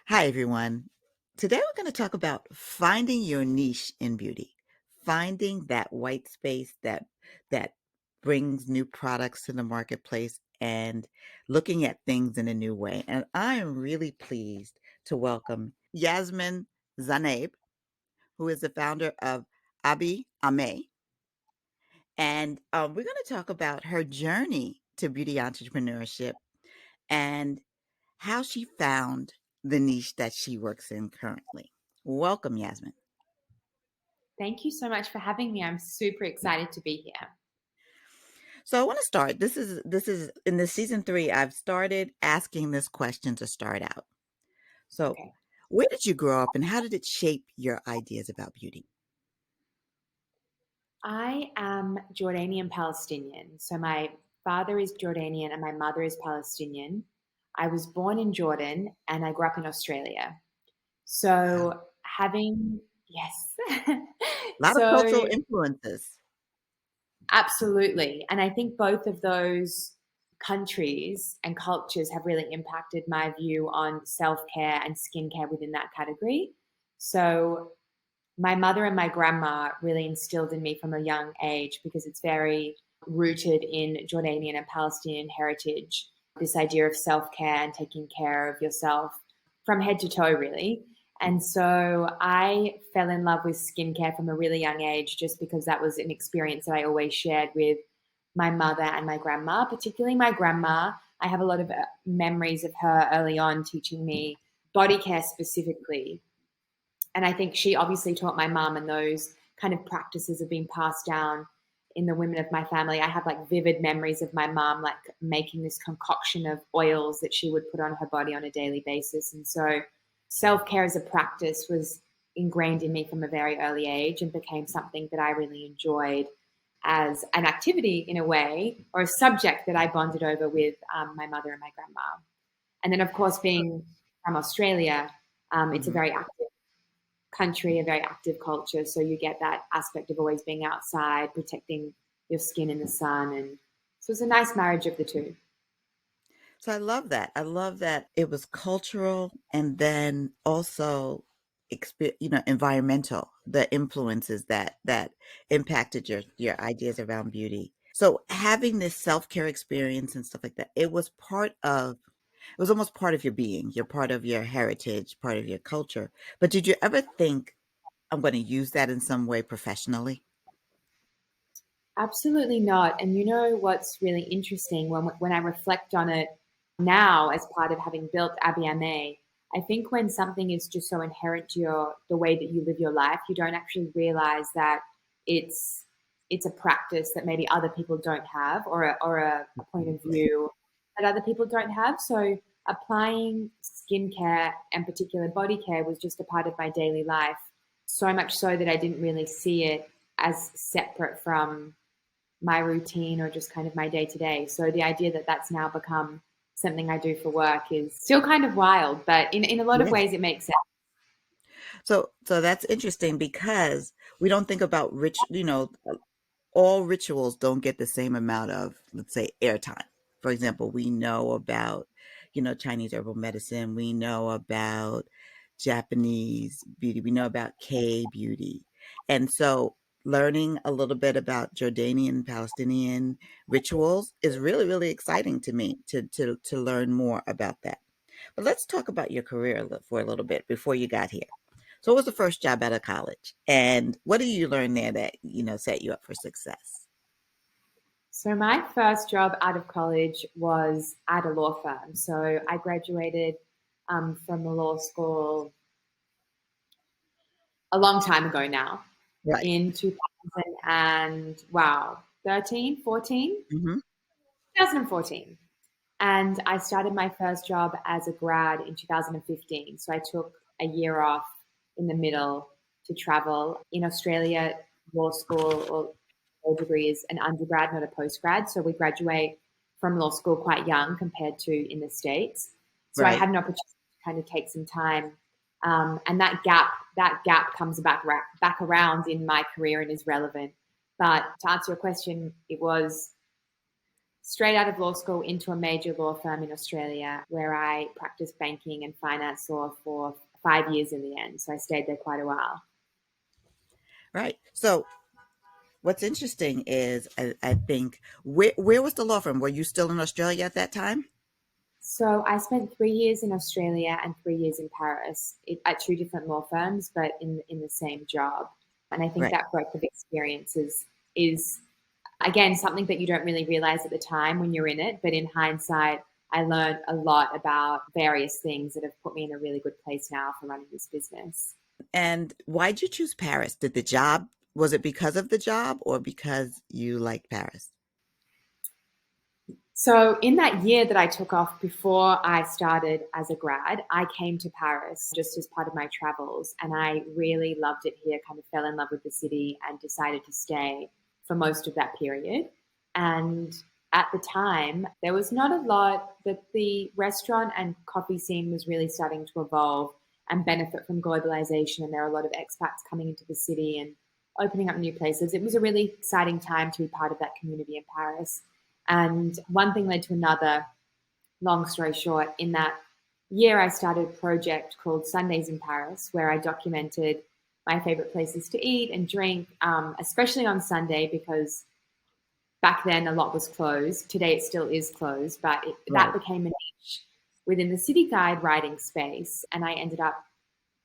Hi, everyone. Today we're going to talk about finding your niche in beauty, finding that white space that brings new products to the marketplace and looking at things in a new way. And I am really pleased to welcome Yasmin Zeinab, who is the founder of Abi Amé. And we're going to talk about her journey to beauty entrepreneurship and how she found the niche that she works in currently. Welcome, Yasmin. Thank you so much for having me. I'm super excited to be here. So I want to start. This is in the season 3. I've started asking this question to start out. So, Okay. where did you grow up, and how did it shape your ideas about beauty? I am Jordanian Palestinian. So my father is Jordanian and my mother is Palestinian. I was born in Jordan and I grew up in Australia. Wow, So yes. a lot of cultural So influences. absolutely. And I think both of those countries and cultures have really impacted my view on self care and skincare within that category. So my mother and my grandma really instilled in me from a young age because it's very rooted in Jordanian and Palestinian heritage, this idea of self care and taking care of yourself from head to toe, really. And so I fell in love with skincare from a really young age just because that was an experience that I always shared with my mother and my grandma, particularly my grandma. I have a lot of memories of her early on teaching me body care specifically, and I think she obviously taught my mum, and those kind of practices have been passed down in the women of my family. I have like vivid memories of my mum like making this concoction of oils that she would put on her body on a daily basis. And so self-care as a practice was ingrained in me from a very early age and became something that I really enjoyed as an activity in a way, or a subject that I bonded over with my mother and my grandma. And then, of course, being from Australia, it's a Mhm. very active country, a very active culture. So you get that aspect of always being outside, protecting your skin in the sun. And so it's a nice marriage of the two. So I love that. I love that it was cultural and then also environmental, the influences that impacted your ideas around beauty. So having this self-care experience and stuff like that, it was almost part of your being. You're part of your heritage, part of your culture. But did you ever think I'm going to use that in some way professionally? Absolutely not. And you know what's really interesting when I reflect on it now as part of having built Abi Amé, I think when something is just so inherent to the way that you live your life, you don't actually realize that it's it's a practice that maybe other people don't have, or a point of view that other people don't have. So applying skincare and particular body care was just a part of my daily life, so much so that I didn't really see it as separate from my routine or just kind of my day to day. So the idea that that's now become something I do for work is still kind of wild, but in a lot of Yeah. ways it makes sense. So that's interesting because we don't think about all rituals don't get the same amount of, let's say, airtime. For example, we know about, Chinese herbal medicine. We know about Japanese beauty. We know about K beauty. And so learning a little bit about Jordanian, Palestinian rituals is really, really exciting to me to learn more about that. But let's talk about your career for a little bit before you got here. So what was the first job out of college? And what did you learn there that, set you up for success? So my first job out of college was at a law firm. So I graduated from the law school a long time ago now, Right. in 2000 and wow, 13, 14, Mhm. 2014. And I started my first job as a grad in 2015. So I took a year off in the middle to travel. In Australia, law school or law degree is an undergrad, not a postgrad. So we graduate from law school quite young compared to in the States. So I Right. had an opportunity to kind of take some time. And that gap comes back around in my career and is relevant. But to answer your question, it was straight out of law school into a major law firm in Australia where I practiced banking and finance law for 5 years in the end. So I stayed there quite a while. Right. So what's interesting is I think where was the law firm? Were you still in Australia at that time? So I spent 3 years in Australia and 3 years in Paris at two different law firms, but in the same job. And I think Right. that breadth of experience is again something that you don't really realize at the time when you're in it, but in hindsight, I learned a lot about various things that have put me in a really good place now for running this business. And why'd you choose Paris? Was it because of the job or because you liked Paris? So, in that year that I took off before I started as a grad, I came to Paris just as part of my travels, and I really loved it here, kind of fell in love with the city and decided to stay for most of that period. And at the time, there was not a lot that the restaurant and coffee scene was really starting to evolve and benefit from globalization. And there are a lot of expats coming into the city and opening up new places. It was a really exciting time to be part of that community in Paris. And one thing led to another. Long story short, in that year, I started a project called Sundays in Paris, where I documented my favorite places to eat and drink, especially on Sunday, because back then a lot was closed. Today it still is closed, but that Right. became a niche within the city guide writing space. And I ended up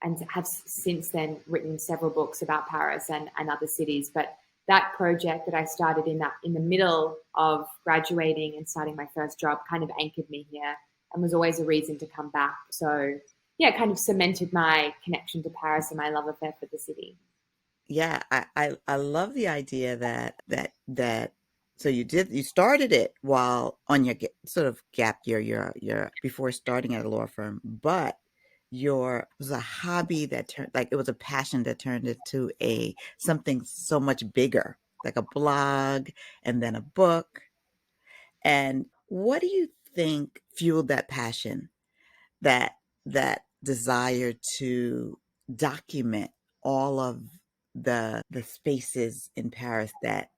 and have since then written several books about Paris and other cities. But that project that I started in the middle of graduating and starting my first job kind of anchored me here and was always a reason to come back. So yeah, it kind of cemented my connection to Paris and my love affair for the city. Yeah, I love the idea that so you started it while on your sort of gap year, your before starting at a law firm, but your it was a hobby that turned like it was a passion that turned into a something so much bigger, like a blog and then a book. And what do you think fueled that passion, that that desire to document all of the spaces in Paris that,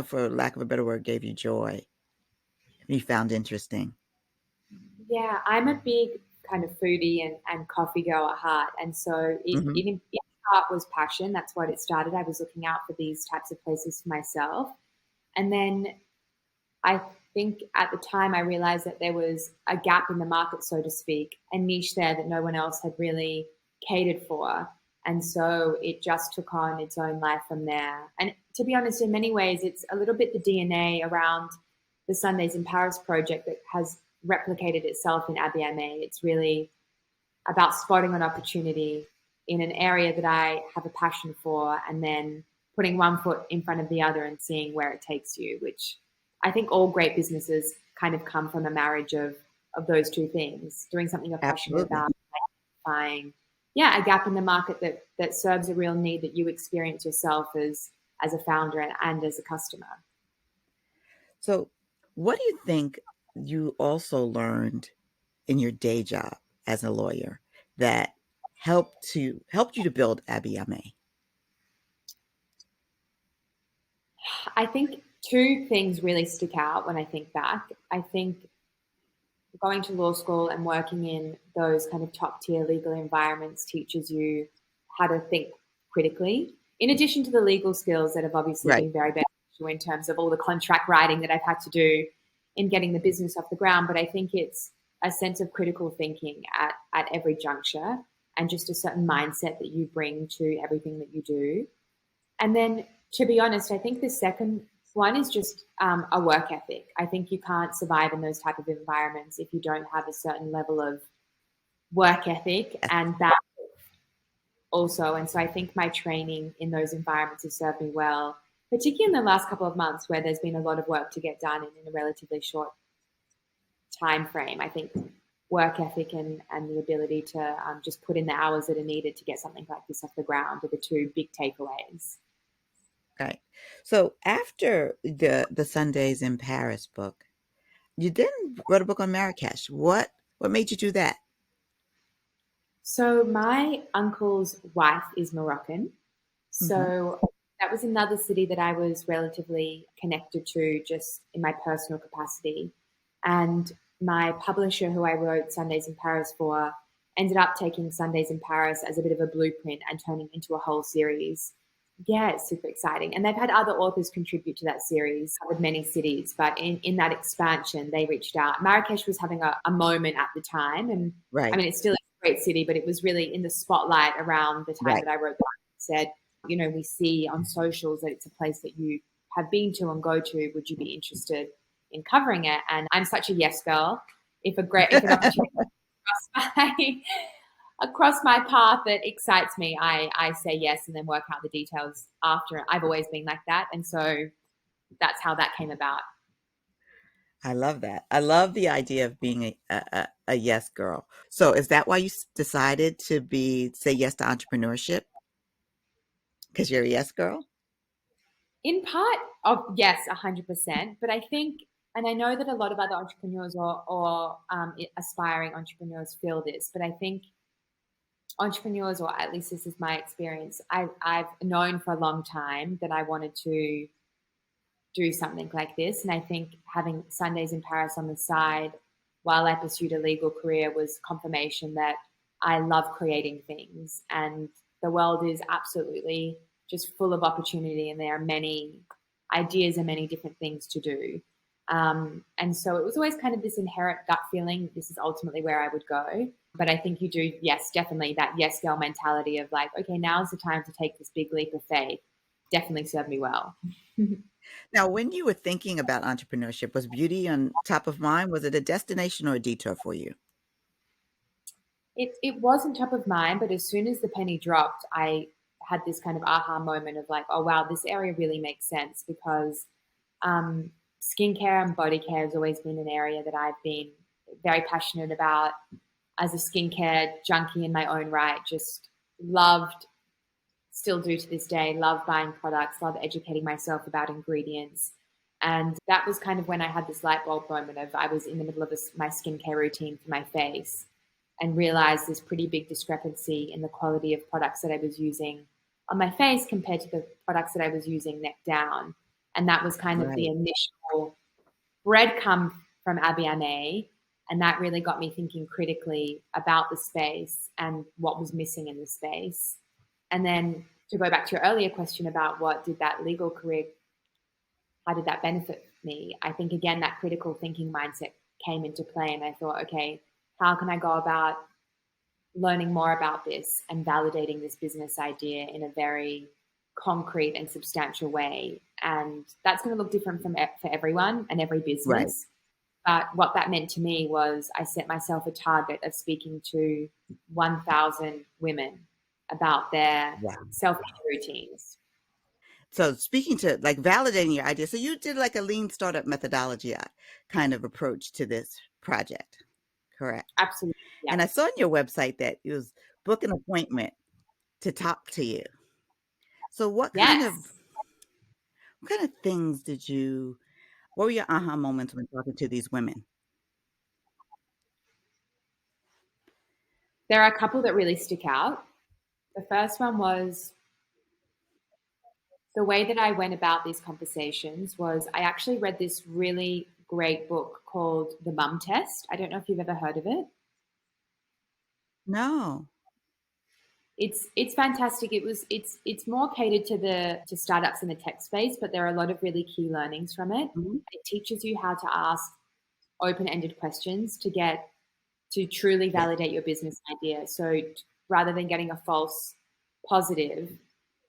for lack of a better word, gave you joy, you found interesting? Yeah, I'm a big kind of foodie and coffee girl at heart. And so Hmm. in part was passion. That's what it started. I was looking out for these types of places for myself. And then I think at the time I realized that there was a gap in the market, so to speak, a niche there that no one else had really catered for. And so it just took on its own life from there. And to be honest, in many ways, it's a little bit the DNA around the Sundays in Paris project that has replicated itself in Abi Amé. It's really about spotting an opportunity in an area that I have a passion for and then putting one foot in front of the other and seeing where it takes you, which I think all great businesses kind of come from a marriage of those two things, doing something you're passionate Absolutely. about, identifying, yeah, a gap in the market that serves a real need that you experience yourself as a founder and as a customer. So, what do you think you also learned in your day job as a lawyer that helped you to build Abi Yame? I think two things really stick out when I think back. I think going to law school and working in those kind of top tier legal environments teaches you how to think critically, in addition to the legal skills that have obviously Right. been very beneficial in terms of all the contract writing that I've had to do in getting the business off the ground. But I think it's a sense of critical thinking at every juncture and just a certain mindset that you bring to everything that you do. And then, to be honest, I think the second one is just a work ethic. I think you can't survive in those type of environments if you don't have a certain level of work ethic Yes. and that also. And so I think my training in those environments has served me well, particularly in the last couple of months where there's been a lot of work to get done in a relatively short time frame. I think work ethic and the ability to just put in the hours that are needed to get something like this off the ground are the two big takeaways. Right. So after the Sundays in Paris book, you then wrote a book on Marrakesh. What made you do that? So my uncle's wife is Moroccan. Hmm. So that was another city that I was relatively connected to just in my personal capacity. And my publisher, who I wrote Sundays in Paris for, ended up taking Sundays in Paris as a bit of a blueprint and turning into a whole series. Yeah, it's super exciting. And they've had other authors contribute to that series with many cities. But in that expansion, they reached out. Marrakesh was having a moment at the time. And I Right, mean, it's still a great city, but it was really in the spotlight around the time right. that I wrote that. Said, we see on socials that it's a place that you have been to and go to. Would you be interested in covering it? And I'm such a yes girl. If an opportunity across my across my path that excites me, I say yes and then work out the details after. I've always been like that, and so that's how that came about. I love that. I love the idea of being a yes girl. So is that why you decided to say yes to entrepreneurship? Because you're a yes girl? In part of yes, 100%. But I think, and I know that a lot of other entrepreneurs or aspiring entrepreneurs feel this, but I think entrepreneurs, or at least this is my experience, I've known for a long time that I wanted to do something like this. And I think having Sundays in Paris on the side while I pursued a legal career was confirmation that I love creating things. And the world is absolutely just full of opportunity, and there are many ideas and many different things to do. And so it was always kind of this inherent gut feeling, this is ultimately where I would go. But I think you do, yes, definitely that yes girl mentality of like, okay, now's the time to take this big leap of faith. Definitely served me well. Now, when you were thinking about entrepreneurship, was beauty on top of mind? Was it a destination or a detour for you? It wasn't top of mind, but as soon as the penny dropped, I had this kind of aha moment of like, oh wow, this area really makes sense because um, skincare and body care has always been an area that I've been very passionate about as a skincare junkie in my own right. Just loved, still do to this day, love buying products, love educating myself about ingredients. And that was kind of when I had this light bulb moment of I was in the middle of my skincare routine for my face and realized this pretty big discrepancy in the quality of products that I was using on my face compared to the products that I was using neck down. And that was kind of the Right, initial breadcrumb from Abi Amé. And that really got me thinking critically about the space and what was missing in the space. And then to go back to your earlier question about what did that legal career, how did that benefit me? I think, again, that critical thinking mindset came into play. And I thought, okay, how can I go about learning more about this and validating this business idea in a very concrete and substantial way? And that's going to look different for everyone and every right. business. But what that meant to me was I set myself a target of speaking to 1,000 women about their Wow. self care routines. So speaking to like validating your idea, so you did like a lean startup methodology kind of approach to this project, correct? Absolutely. And I Yes. saw on your website that you was book an appointment to talk to you. So Yes. what kind of things what were your aha moments when talking to these women? There are a couple that really stick out. The first one was the way that I went about these conversations was I actually read this really great book called The Mum Test. I don't know if you've ever heard of it. No. It's fantastic. It's more catered to startups in the tech space, but there are a lot of really key learnings from it. Mhm. It teaches you how to ask open-ended questions to truly Yeah, validate your business idea. So rather than getting a false positive,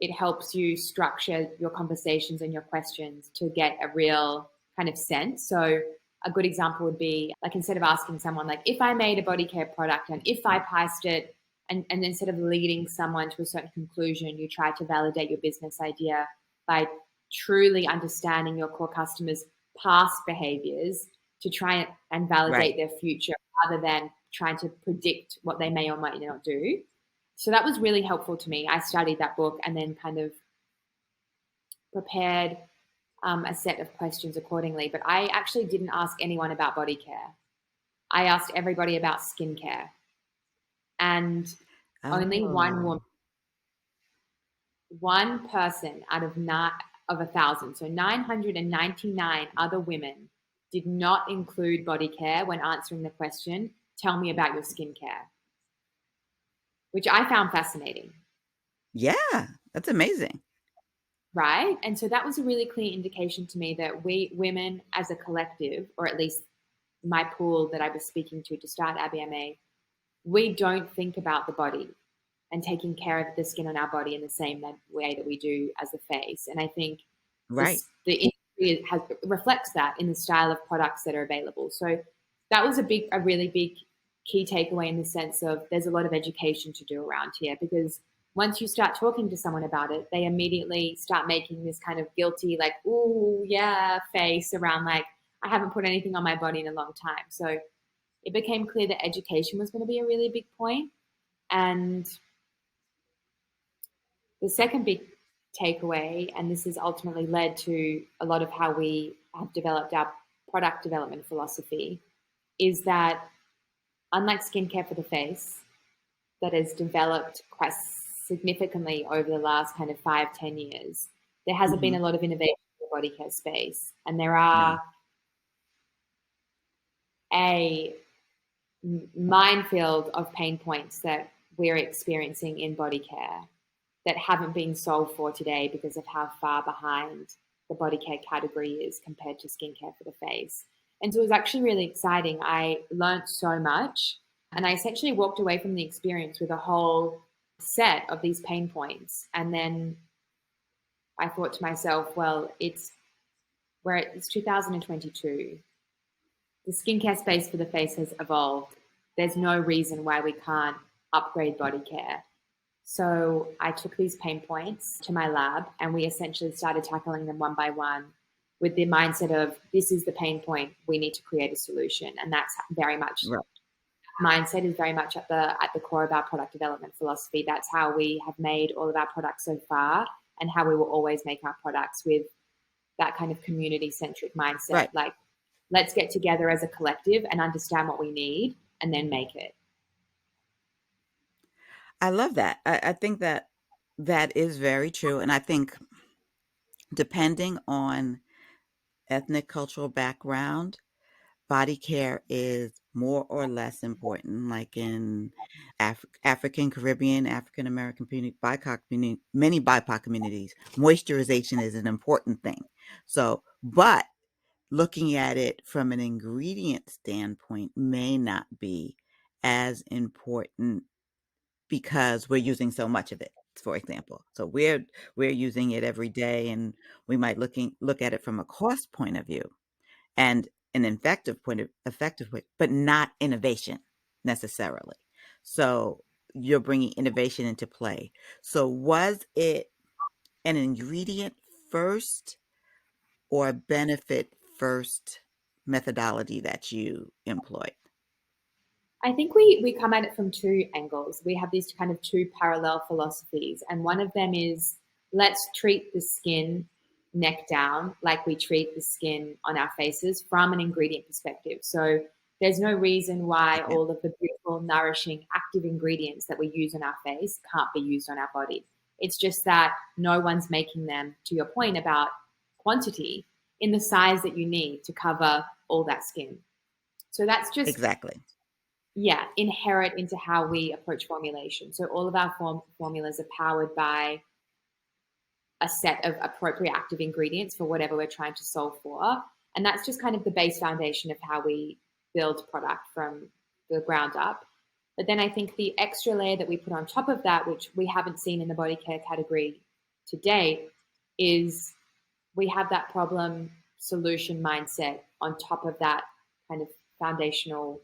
it helps you structure your conversations and your questions to get a real kind of sense. So a good example would be like instead of asking someone like, if I made a body care product and if I priced it, and instead of leading someone to a certain conclusion, you try to validate your business idea by truly understanding your core customers' past behaviors to try and right. validate their future rather than trying to predict what they may or might not do. So that was really helpful to me. I studied that book and then kind of prepared a set of questions accordingly. But I actually didn't ask anyone about body care. I asked everybody about skincare. And only one Oh, woman one person out of 1,000, so 999 other women did not include body care when answering the question, "Tell me about your skincare," which I found fascinating. Yeah, that's amazing. Right. And so that was a really clear indication to me that we women as a collective, or at least my pool that I was speaking to start Abi Amé, we don't think about the body and taking care of the skin on our body in the same way that we do as the face. And I think Right. the industry reflects that in the style of products that are available. So that was a really big key takeaway in the sense of there's a lot of education to do around here because once you start talking to someone about it, they immediately start making this kind of guilty, like, ooh, yeah, face around like, I haven't put anything on my body in a long time. So it became clear that education was going to be a really big point. And the second big takeaway, and this has ultimately led to a lot of how we have developed our product development philosophy, is that unlike skincare for the face, that has developed quite significantly over the last kind of 5, 10 years, there hasn't been Hmm. a lot of innovation in the body care space. And there No. are a minefield of pain points that we're experiencing in body care that haven't been solved for today because of how far behind the body care category is compared to skincare for the face. And so it was actually really exciting. I learned so much and I essentially walked away from the experience with a whole set of these pain points. And then I thought to myself, well, it's 2022. The skincare space for the face has evolved. There's no reason why we can't upgrade body care. So I took these pain points to my lab and we essentially started tackling them one by one with the mindset of this is the pain point, we need to create a solution. And that's very much Right. mindset is very much at the core of our product development philosophy. That's how we have made all of our products so far and how we will always make our products with that kind of community centric mindset. Right. Like let's get together as a collective and understand what we need and then make it. I love that. I think that that is very true. And I think depending on ethnic cultural background, body care is more or less important. Like in African, Caribbean, African American community, BIPOC community, many BIPOC communities, moisturization is an important thing. So, but looking at it from an ingredient standpoint may not be as important because we're using so much of it, for example. So we're using it every day and we might look at it from a cost point of view and an effective way, but not innovation necessarily. So you're bringing innovation into play. So was it an ingredient first or a benefit first methodology that you employed? I think we come at it from two angles. We have these kind of two parallel philosophies, and one of them is let's treat the skin neck down like we treat the skin on our faces from an ingredient perspective. So there's no reason why Yeah, all of the beautiful, nourishing, active ingredients that we use on our face can't be used on our body. It's just that no one's making them, to your point about quantity, in the size that you need to cover all that skin. So that's just exactly. yeah, inherent into how we approach formulation. So all of our formulas are powered by a set of appropriate active ingredients for whatever we're trying to solve for. And that's just kind of the base foundation of how we build product from the ground up. But then I think the extra layer that we put on top of that, which we haven't seen in the body care category to date, is we have that problem solution mindset on top of that kind of foundational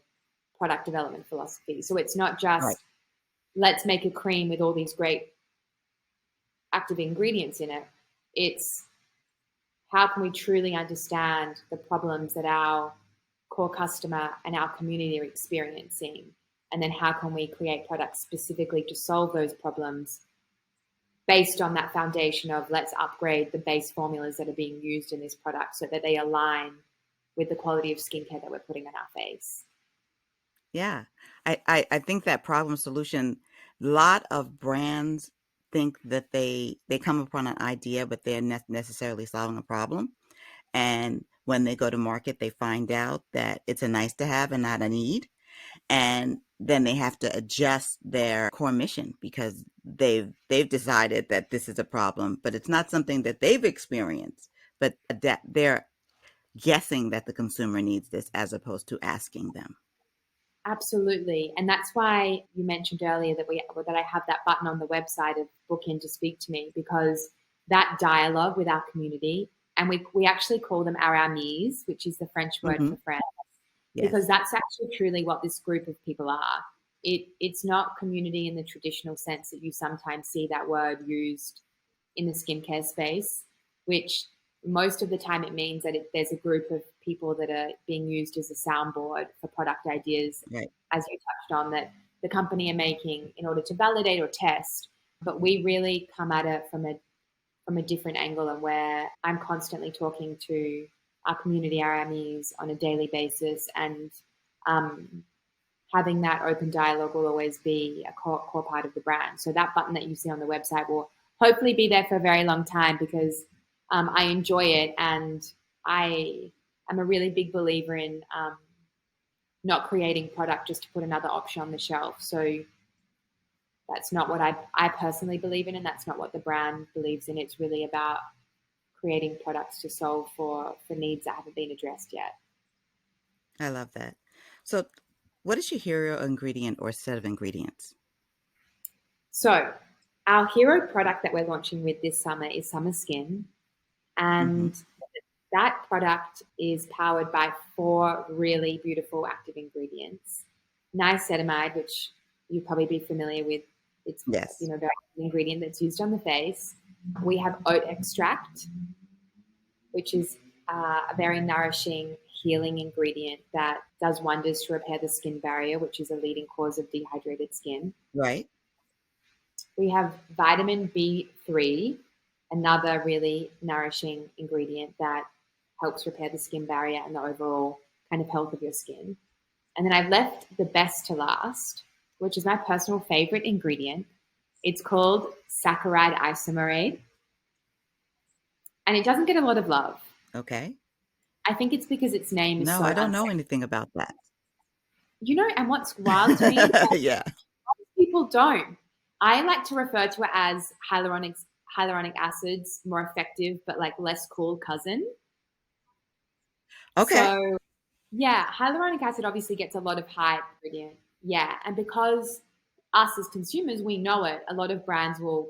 product development philosophy. So it's not Right. just let's make a cream with all these great active ingredients in it. It's how can we truly understand the problems that our core customer and our community are experiencing? And then how can we create products specifically to solve those problems based on that foundation of let's upgrade the base formulas that are being used in this product so that they align with the quality of skincare that we're putting on our face. Yeah. I think that problem solution, lot of brands think that they come upon an idea, but they're necessarily solving a problem. And when they go to market, they find out that it's a nice to have and not a need. And then they have to adjust their core mission because they've decided that this is a problem, but it's not something that they've experienced, but that they're guessing that the consumer needs this as opposed to asking them. Absolutely. And that's why you mentioned earlier that I have that button on the website of book in to speak to me, because that dialogue with our community, and we actually call them our amis, which is the French word Hmm. for friends, because Yes. that's actually truly what this group of people are. It's not community in the traditional sense that you sometimes see that word used in the skincare space, which most of the time it means that there's a group of people that are being used as a soundboard for product ideas, Right. as you touched on, that the company are making in order to validate or test. But we really come at it from a different angle, and where I'm constantly talking to our community, our amis, on a daily basis, and um, having that open dialogue will always be a core part of the brand. So that button that you see on the website will hopefully be there for a very long time, because I enjoy it, and I am a really big believer in not creating product just to put another option on the shelf. So that's not what I personally believe in, and that's not what the brand believes in. It's really about creating products to solve for needs that haven't been addressed yet. I love that. So, what is your hero ingredient or set of ingredients? So our hero product that we're launching with this summer is Summer Skin. Hmm. And that product is powered by 4 really beautiful active ingredients. Niacinamide, which you'll probably be familiar with. It's Yes. very ingredient that's used on the face. We have oat extract, which is a very nourishing, healing ingredient that does wonders to repair the skin barrier, which is a leading cause of dehydrated skin. Right. We have vitamin B3, another really nourishing ingredient that helps repair the skin barrier and the overall kind of health of your skin. And then I've left the best to last, which is my personal favorite ingredient. It's called saccharide isomerate, and it doesn't get a lot of love. Okay. I think it's because its name is No, so I don't know unsexy. anything about that. And what's wild to me is that Yeah. people don't. I like to refer to it as hyaluronic acid's more effective but like less cool cousin. Okay. So yeah, hyaluronic acid obviously gets a lot of hype ingredient. Yeah, and because us as consumers, we know it, a lot of brands will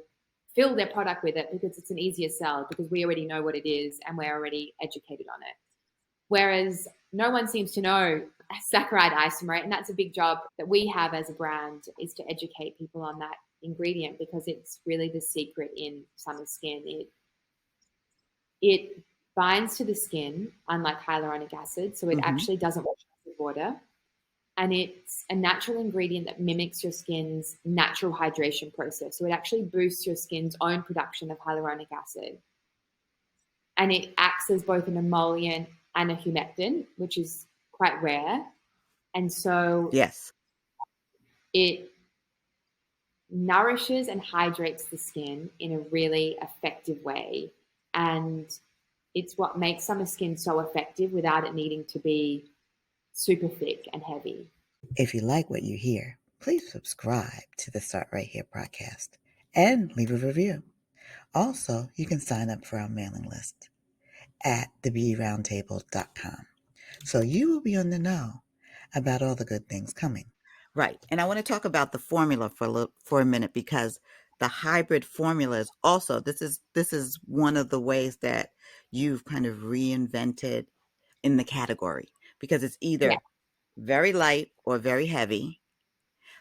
fill their product with it because it's an easier sell, because we already know what it is and we're already educated on it. Whereas no one seems to know saccharide isomerate, and that's a big job that we have as a brand, is to educate people on that ingredient, because it's really the secret in Summer Skin. It binds to the skin, unlike hyaluronic acid, so it Hmm. actually doesn't wash off with water. And it's a natural ingredient that mimics your skin's natural hydration process. So it actually boosts your skin's own production of hyaluronic acid. And it acts as both an emollient and a humectant, which is quite rare. And so Yes. it nourishes and hydrates the skin in a really effective way. And it's what makes Summer Skin so effective without it needing to be super thick and heavy. If you like what you hear, please subscribe to the Start Right Here podcast and leave a review. Also, you can sign up for our mailing list at thebeautyroundtable.com. So you will be on the know about all the good things coming. Right. And I want to talk about the formula for a minute, because the hybrid formula is also this is one of the ways that you've kind of reinvented in the category, because it's Yeah. either very light or very heavy.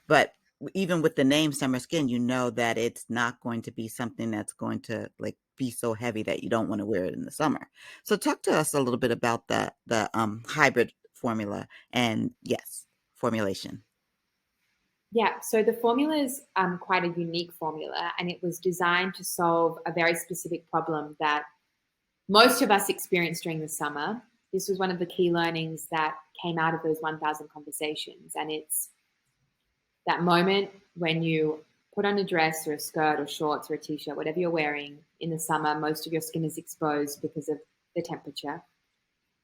But even with the name Summer Skin, you know that it's not going to be something that's going to like be so heavy that you don't want to wear it in the summer. So talk to us a little bit about the hybrid formula and yes, formulation. Yeah, so the formula is quite a unique formula, and it was designed to solve a very specific problem that most of us experienced during the summer. This was one of the key learnings that came out of those 1,000 conversations, and it's that moment when you put on a dress or a skirt or shorts or a t-shirt, whatever you're wearing in the summer, most of your skin is exposed because of the temperature.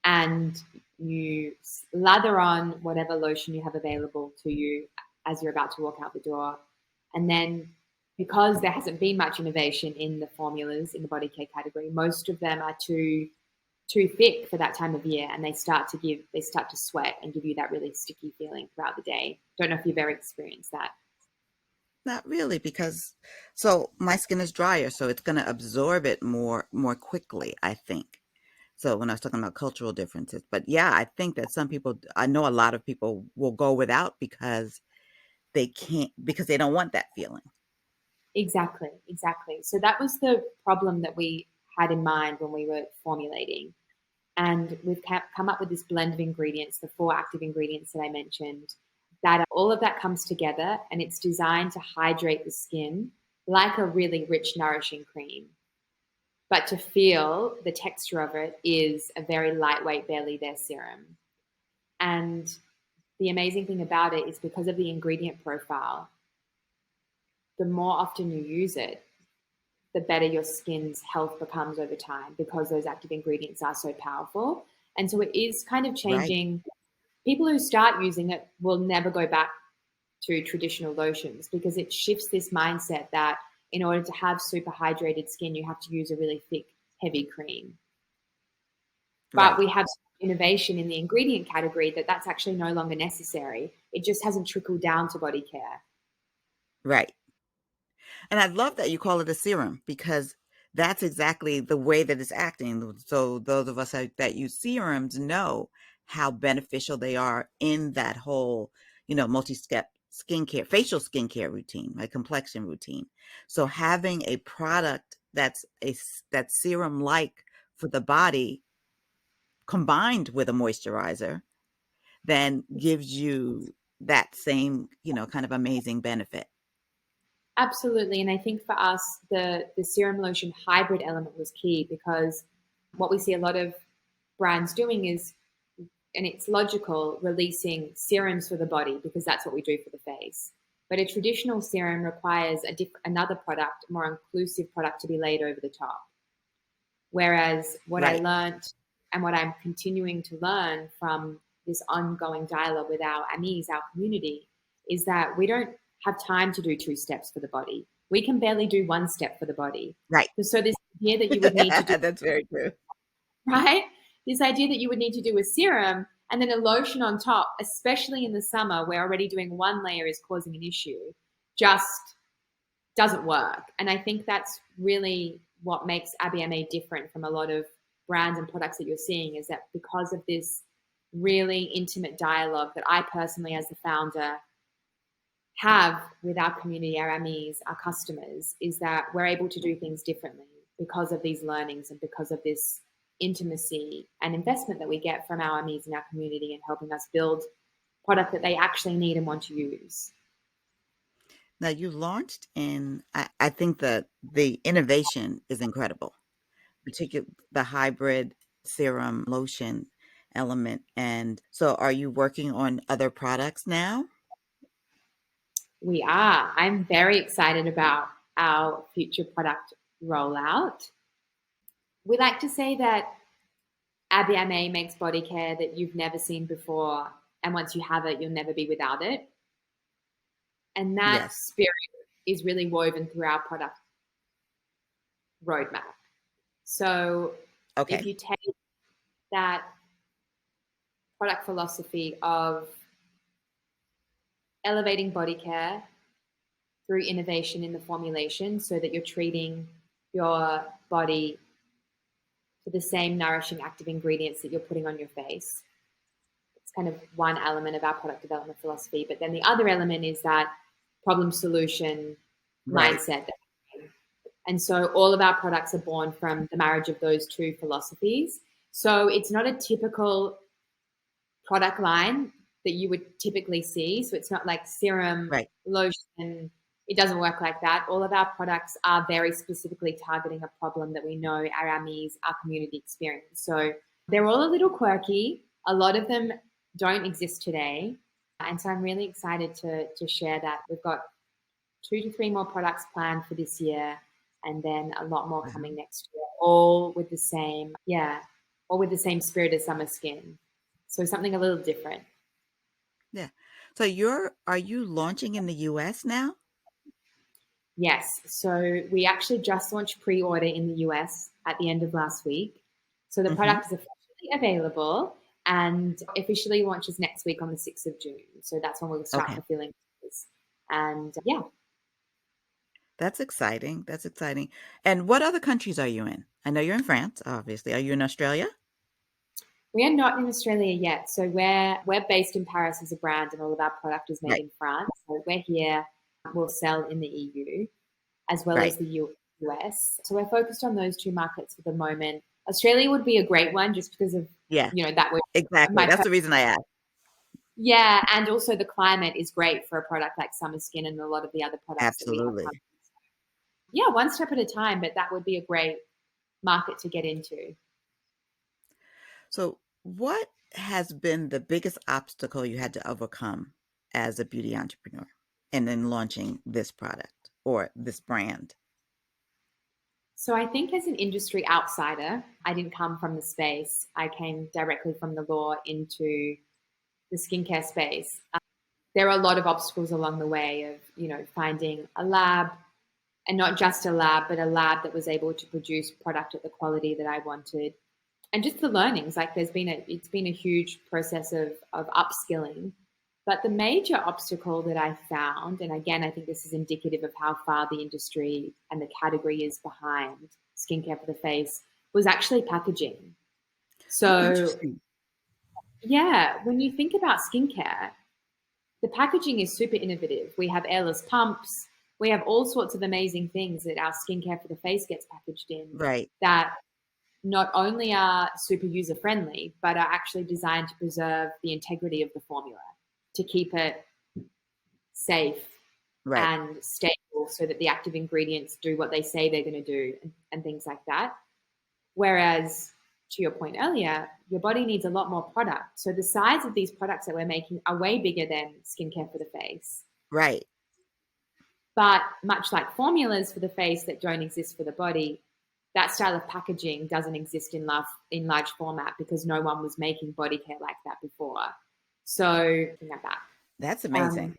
And you lather on whatever lotion you have available to you as you're about to walk out the door. And then because there hasn't been much innovation in the formulas in the body care category, most of them are too thick for that time of year, and they start to sweat and give you that really sticky feeling throughout the day. Don't know if you've ever experienced that. Not really, because so my skin is drier, so it's going to absorb it more quickly, I think. So when I was talking about cultural differences, but yeah, I think that some people, I know a lot of people will go without because they can't, because they don't want that feeling. Exactly, exactly. So that was the problem that we had in mind when we were formulating. And we've come up with this blend of ingredients, the 4 active ingredients that I mentioned, that all of that comes together and it's designed to hydrate the skin like a really rich, nourishing cream. But to feel the texture of it is a very lightweight, barely there serum. And the amazing thing about it is because of the ingredient profile, the more often you use it, the better your skin's health becomes over time because those active ingredients are so powerful. And so it is kind of Right, changing. People who start using it will never go back to traditional lotions because it shifts this mindset that in order to have super hydrated skin, you have to use a really thick, heavy cream. But right, we have innovation in the ingredient category that's actually no longer necessary. It just hasn't trickled down to body care. right. And I love that you call it a serum because that's exactly the way that it's acting. So those of us that use serums know how beneficial they are in that whole, multi-step skincare, facial skincare routine, my complexion routine. So having a product that's serum-like for the body combined with a moisturizer then gives you that same, kind of amazing benefit. Absolutely. And I think for us, the serum lotion hybrid element was key because what we see a lot of brands doing is, and it's logical, releasing serums for the body because that's what we do for the face. But a traditional serum requires another product, a more inclusive product to be laid over the top. Whereas what I Right. learned and what I'm continuing to learn from this ongoing dialogue with our amis, our community, is that we don't have time to do 2 steps for the body. We can barely do 1 step for the body. Right. So this idea that you would need to do, That's very true. right? This idea that you would need to do a serum and then a lotion on top, especially in the summer where already doing 1 layer is causing an issue, just doesn't work. And I think that's really what makes Abi Amé different from a lot of brands and products that you're seeing is that because of this really intimate dialogue that I personally, as the founder, have with our community, our amis, our customers, is that we're able to do things differently because of these learnings and because of this intimacy and investment that we get from our amis in our community and helping us build product that they actually need and want to use. Now you launched I think that the innovation is incredible, particularly the hybrid serum lotion element. And so are you working on other products now? We are. I'm very excited about our future product rollout. We like to say that Abi Amé makes body care that you've never seen before, and once you have it, you'll never be without it. And that Yes. spirit is really woven through our product roadmap. So if Okay. you take that product philosophy of elevating body care through innovation in the formulation so that you're treating your body to the same nourishing active ingredients that you're putting on your face. It's kind of one element of our product development philosophy. But then the other element is that problem solution Right. mindset. And so all of our products are born from the marriage of those 2 philosophies. So it's not a typical product line that you would typically see. So it's not like serum, Right. lotion. It doesn't work like that. All of our products are very specifically targeting a problem that we know our amis, our community experience. So they're all a little quirky. A lot of them don't exist today. And so I'm really excited to share that. We've got 2 to 3 more products planned for this year, and then a lot more Wow. coming next year, all with the same, yeah, all with the same spirit as summer skin. So something a little different. Yeah. So are you launching in the US now? Yes. So we actually just launched pre-order in the US at the end of last week. So the Hmm. product is officially available and officially launches next week on the 6th of June. So that's when we'll start Okay. fulfilling orders. And yeah, That's exciting. That's exciting. And what other countries are you in? I know you're in France, obviously. Are you in Australia? we are not in Australia yet. So we're based in Paris as a brand and all of our product is made Right. in France. So we're here. We'll sell in the EU as well Right. as the US. So we're focused on those two markets for the moment. Australia would be a great one just because of, Yeah, that would exactly. my That's the reason I asked. yeah, and also the climate is great for a product like summer skin and a lot of the other products that we have come. Absolutely. Yeah, one step at a time, but that would be a great market to get into. So, what has been the biggest obstacle you had to overcome as a beauty entrepreneur and then launching this product or this brand? So I think as an industry outsider, I didn't come from the space. I came directly from the law into the skincare space. There are a lot of obstacles along the way of, finding a lab and not just a lab, but a lab that was able to produce product at the quality that I wanted. And just the learnings, like it's been a huge process of upskilling. But the major obstacle that I found, and again, I think this is indicative of how far the industry and the category is behind skincare for the face, was actually packaging. Oh, So, interesting. yeah, when you think about skincare, the packaging is super innovative. We have airless pumps. We have all sorts of amazing things that our skincare for the face gets packaged in Right. that not only are super user friendly, but are actually designed to preserve the integrity of the formula, to keep it safe Right. and stable so that the active ingredients do what they say they're going to do and things like that. Whereas, to your point earlier, your body needs a lot more product. So the size of these products that we're making are way bigger than skincare for the face. Right. But much like formulas for the face that don't exist for the body, that style of packaging doesn't exist in large format because no one was making body care like that before. So think like that. That's amazing. Um,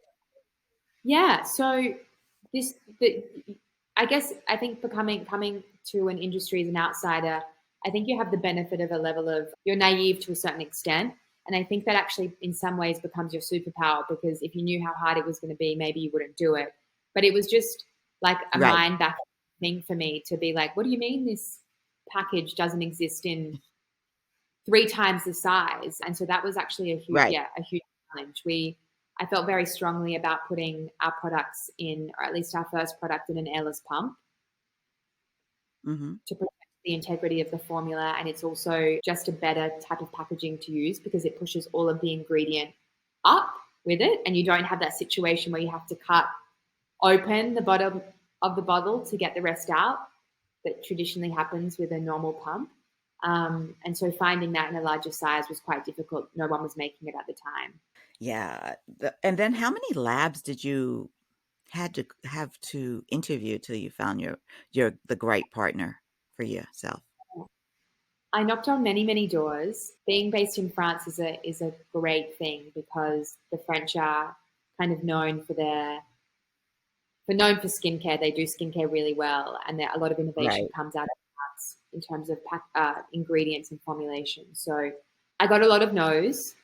yeah. So this, the, I guess, I think coming to an industry as an outsider, I think you have the benefit of a level of you're naive to a certain extent. And I think that actually, in some ways, becomes your superpower because if you knew how hard it was going to be, maybe you wouldn't do it. But it was just like a Right. mind back thing for me to be like, what do you mean this package doesn't exist in 3 times the size? And so that was actually Right. a huge challenge. I felt very strongly about putting our products in, or at least our first product in an airless pump Hmm. to protect the integrity of the formula. And it's also just a better type of packaging to use because it pushes all of the ingredient up with it. And you don't have that situation where you have to cut open the bottom of the bottle to get the rest out that traditionally happens with a normal pump. And so finding that in a larger size was quite difficult. No one was making it at the time. Yeah. And then how many labs did you had to have to interview till you found the right partner for yourself? I knocked on many, many doors. Being based in France is a great thing because the French are kind of known for skincare. They do skincare really well, and a lot of innovation Right. comes out of France in terms of ingredients and formulation. So I got a lot of no's,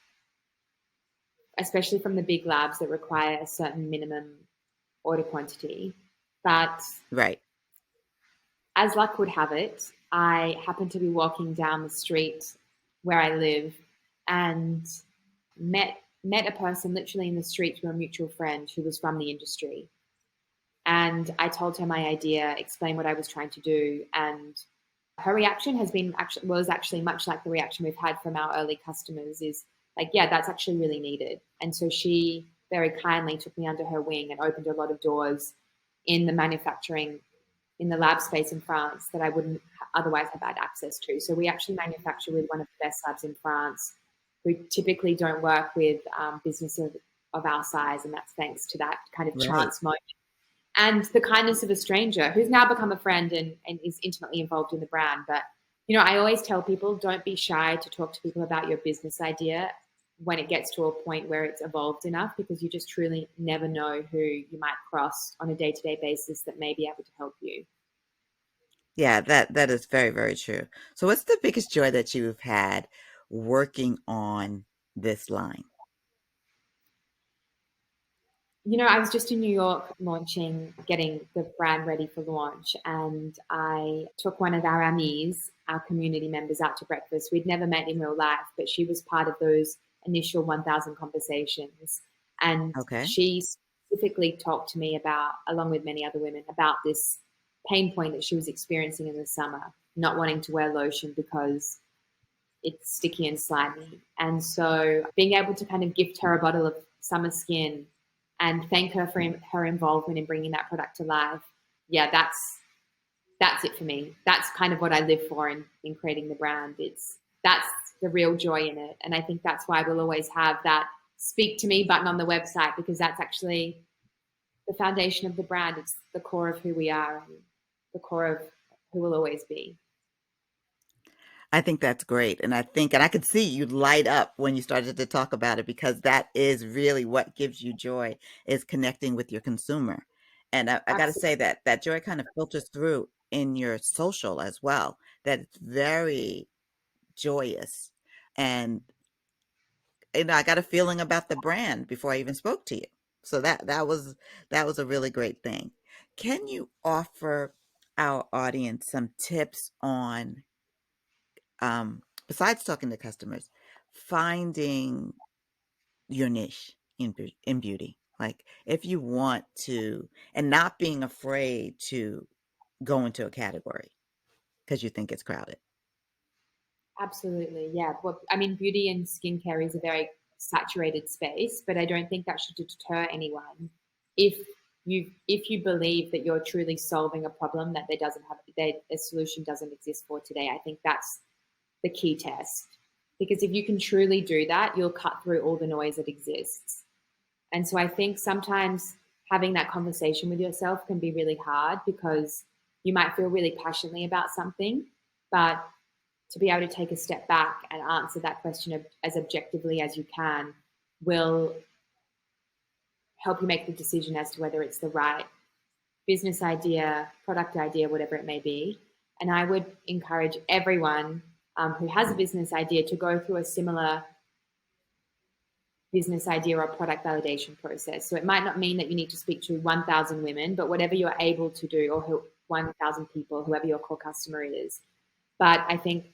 especially from the big labs that require a certain minimum order quantity. But Right. as luck would have it, I happened to be walking down the street where I live and met a person literally in the street through a mutual friend who was from the industry. And I told her my idea, explained what I was trying to do, and her reaction was actually much like the reaction we've had from our early customers is like, yeah, that's actually really needed. And so she very kindly took me under her wing and opened a lot of doors in the manufacturing in the lab space in France that I wouldn't otherwise have had access to. So we actually manufacture with one of the best labs in France who typically don't work with businesses of our size, and that's thanks to that kind of Right. chance moment. and the kindness of a stranger who's now become a friend and is intimately involved in the brand. But, I always tell people, don't be shy to talk to people about your business idea when it gets to a point where it's evolved enough, because you just truly never know who you might cross on a day-to-day basis that may be able to help you. Yeah, that is very, very true. So what's the biggest joy that you've had working on this line? I was just in New York getting the brand ready for launch, and I took one of our Amies, our community members, out to breakfast. We'd never met in real life, but she was part of those initial 1,000 conversations. And Okay. she specifically talked to me about, along with many other women, about this pain point that she was experiencing in the summer, not wanting to wear lotion because it's sticky and slimy. And so being able to kind of gift her a bottle of summer skin and thank her for her involvement in bringing that product to life, yeah, that's it for me. That's kind of what I live for in creating the brand. That's the real joy in it. And I think that's why we'll always have that speak to me button on the website, because that's actually the foundation of the brand. It's the core of who we are and the core of who we'll always be. I think that's great. And I could see you light up when you started to talk about it, because that is really what gives you joy, is connecting with your consumer. And I got to Absolutely. say that that joy kind of filters through in your social as well, that it's very joyous. And I got a feeling about the brand before I even spoke to you. So that was a really great thing. Can you offer our audience some tips on, besides talking to customers, finding your niche in beauty? Like if you want to, and not being afraid to go into a category because you think it's crowded. Absolutely, yeah. Well, I mean, beauty and skincare is a very saturated space, but I don't think that should deter anyone. If if you believe that you're truly solving a problem that there doesn't have that a solution doesn't exist for today, I think that's the key test. Because if you can truly do that, you'll cut through all the noise that exists. And so I think sometimes having that conversation with yourself can be really hard, because you might feel really passionately about something, but to be able to take a step back and answer that question as objectively as you can will help you make the decision as to whether it's the right business idea, product idea, whatever it may be. And I would encourage everyone who has a business idea to go through a similar business idea or product validation process. So it might not mean that you need to speak to 1,000 women, but whatever you're able to do, or 1,000 people, whoever your core customer is. But I think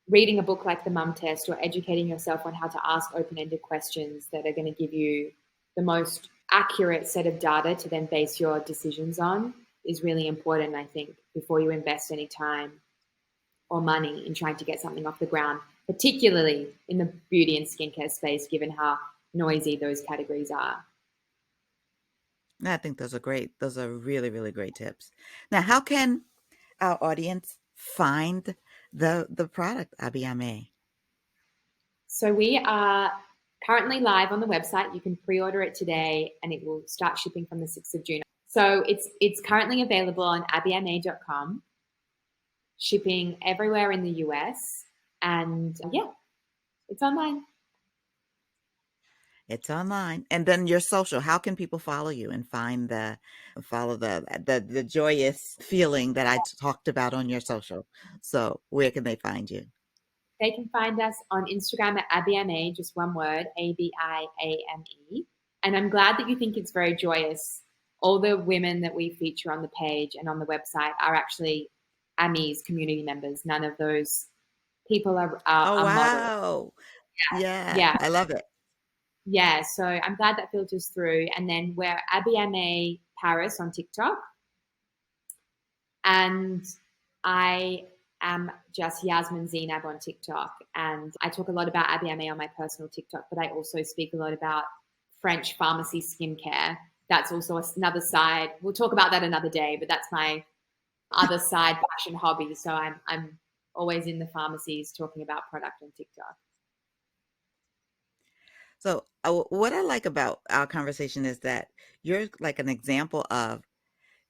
reading a book like The Mum Test, or educating yourself on how to ask open-ended questions that are going to give you the most accurate set of data to then base your decisions on is really important, I think, before you invest any time or money in trying to get something off the ground, particularly in the beauty and skincare space, given how noisy those categories are. I think those are great. Those are really, really great tips. Now, how can our audience find the product Abi Amé? So we are currently live on the website. You can pre-order it today and it will start shipping from the 6th of June. So it's currently available on abiame.com, shipping everywhere in the US. And yeah, it's online. It's online. And then your social, how can people follow you and follow the joyous feeling that I talked about on your social? So where can they find you? They can find us on Instagram at Abiame, just one word, Abiame. And I'm glad that you think it's very joyous. All the women that we feature on the page and on the website are actually Amis community members. None of those people Oh, are models. wow. Yeah, Yeah, I love it. yeah. So I'm glad that filters through. And then we're Abiame Paris on TikTok. And I am just Yasmin Zeinab on TikTok. And I talk a lot about Abi Amé on my personal TikTok, but I also speak a lot about French pharmacy skincare. That's also another side. We'll talk about that another day, but that's my other side passion hobby. So I'm always in the pharmacies talking about product on TikTok. So what I like about our conversation is that you're like an example of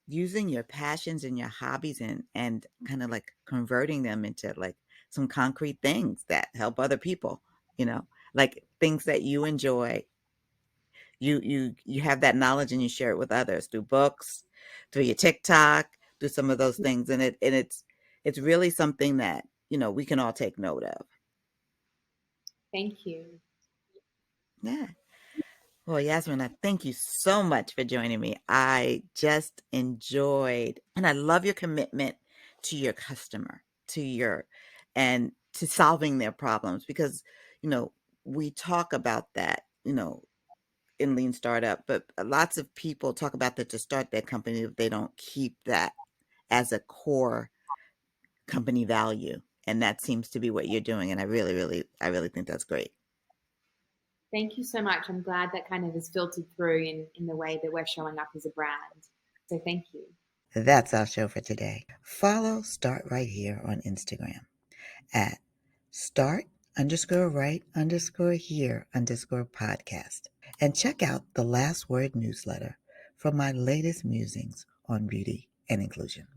using your passions and your hobbies and kind of like converting them into like some concrete things that help other people, you know, like things that you enjoy. You have that knowledge and you share it with others through books, through your TikTok, through some of those things. And it's really something that, we can all take note of. Thank you. Yeah. Well, Yasmin, I thank you so much for joining me. I just enjoyed, and I love your commitment to your customer, and to solving their problems because, you know, we talk about that, in Lean Startup, but lots of people talk about that to start their company, if they don't keep that as a core company value. And that seems to be what you're doing. And I really think that's great. Thank you so much. I'm glad that kind of is filtered through in the way that we're showing up as a brand. So thank you. That's our show for today. Follow Start Right Here on Instagram at start_right_here_podcast. And check out the Last Word newsletter for my latest musings on beauty and inclusion.